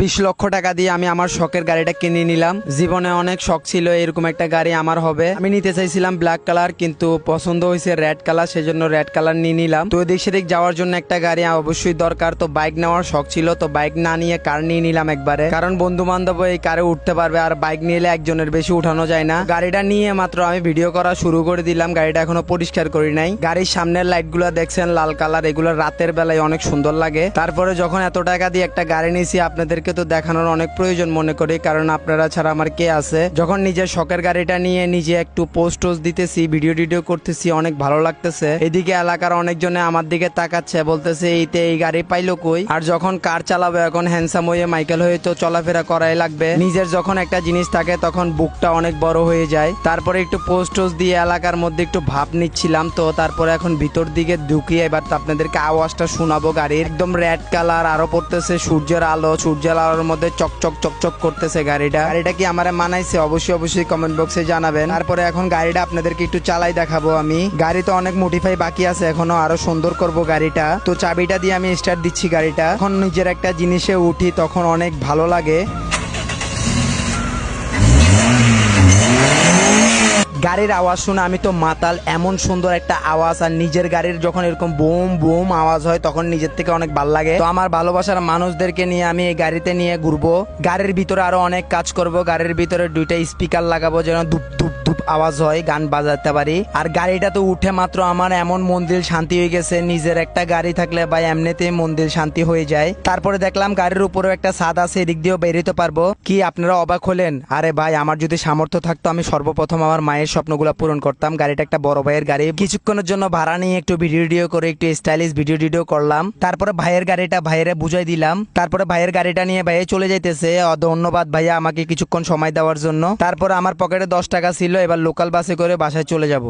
20 লক্ষ টাকা দিয়ে আমি আমার শখের গাড়িটা কিনে নিলাম। জীবনে অনেক শখ ছিল এরকম একটা গাড়ি আমার হবে। আমি নিতে চাইছিলাম ব্ল্যাক কালার, কিন্তু পছন্দ হয়েছে রেড কালার, সেজন্য রেড কালার নিয়ে নিলাম। তো এদিক সেদিক যাওয়ার জন্য একটা গাড়ি অবশ্যই দরকার, তো বাইক নেওয়ার শখ ছিল, তো বাইক না নিয়ে কার নিয়ে নিলাম একবারে, কারণ বন্ধু বান্ধব এই কারে উঠতে পারবে, আর বাইক নিলে একজনের বেশি উঠানো যায় না। গাড়িটা নিয়ে মাত্র আমি ভিডিও করা শুরু করে দিলাম, গাড়িটা এখনো পরিষ্কার করি নাই। গাড়ির সামনের লাইট গুলো দেখছেন লাল কালার, এগুলো রাতের বেলায় অনেক সুন্দর লাগে। তারপরে যখন এত টাকা দিয়ে একটা গাড়ি নিয়েছি, আপনাদেরকে তো দেখানোর অনেক প্রয়োজন মনে করি, কারণ আপনারা ছাড়া আমার কে আছে। যখন নিজের শখের গাড়িটা নিয়ে নিজে একটু পোস্ট দিতেছি, ভিডিও করতেছি, অনেক ভালো লাগতেছে। এদিকে এলাকার অনেকজনে আমার দিকে তাকাচ্ছে, বলতেছে এইতে এই গাড়ি পাইলো কই। আর যখন কার চালাবে, এখন হ্যান্ডসাম হয়ে মাইকেল হয়ে তো চলাফেরা করাই লাগবে। নিজের যখন একটা জিনিস থাকে তখন বুকটা অনেক বড় হয়ে যায়। তারপরে একটু পোস্ট দিয়ে এলাকার মধ্যে একটু ভাব নিচ্ছিলাম, তো তারপরে এখন ভিতর দিকে ঢুকিয়ে এবার তো আপনাদেরকে আওয়াজটা শোনাবো গাড়ির। একদম রেড কালার, আরো পড়তেছে সূর্যের আলো, সূর্যের আলোর মধ্যে চকচক করতেছে গাড়িটা কি আমার মানাইছে অবশ্যই কমেন্ট বক্সে জানাবেন। তারপরে এখন গাড়িটা আপনাদেরকে একটু চালাই দেখাবো আমি। গাড়ি তো অনেক মডিফাই বাকি আছে, এখনো আরো সুন্দর করব গাড়িটা। তো চাবিটা দিয়ে আমি স্টার্ট দিচ্ছি গাড়িটা। এখন নিজের একটা জিনিসে উঠি তখন অনেক ভালো লাগে। গাড়ির আওয়াজ শুনে আমি তো মাতাল, এমন সুন্দর একটা আওয়াজ। আর নিজের গাড়ির যখন এরকম বুম বুম আওয়াজ হয় তখন নিজের থেকে অনেক ভালো লাগে। তো আমার ভালোবাসার মানুষদেরকে নিয়ে আমি এই গাড়িতে নিয়ে ঘুরবো। গাড়ির ভিতরে আরো অনেক কাজ করব। গাড়ির ভিতরে 2টা স্পিকার লাগাবো, যেন ধুপ ধুপ ধুপ আওয়াজ হয়, গান বাজাতে পারি। আর গাড়িটা তো উঠে মাত্র আমার এমন মন দিল শান্তি হয়ে গেছে। নিজের একটা গাড়ি থাকলে ভাই এমনিতেই মন দিল শান্তি হয়ে যায়। তারপরে দেখলাম গাড়ির উপরেও একটা ছাদ আছে, এদিক দিয়েও বেরোতে পারবো। কি আপনারা অবাক হলেন? আরে ভাই, আমার যদি সামর্থ্য থাকতো আমি সর্বপ্রথম আমার মায়ের স্বপ্নগুলো পূরণ করতাম। গাড়িটা একটা বড় ভাইয়ের গাড়ি, কিছুক্ষণের জন্য ভাড়া নিয়ে একটু ভিডিও করে একটু স্টাইলিশ ভিডিও করলাম। তারপরে ভাইয়ের গাড়িটা ভাইয়েরে বুঝাই দিলাম। তারপরে ভাইয়ের গাড়িটা নিয়ে ভাইয়ে চলে যাইতেছে। ধন্যবাদ ভাইয়া আমাকে কিছুক্ষণ সময় দেওয়ার জন্য। তারপরে আমার পকেটে 10 টাকা ছিল, এবার লোকাল বাসে করে বাসায় চলে যাব।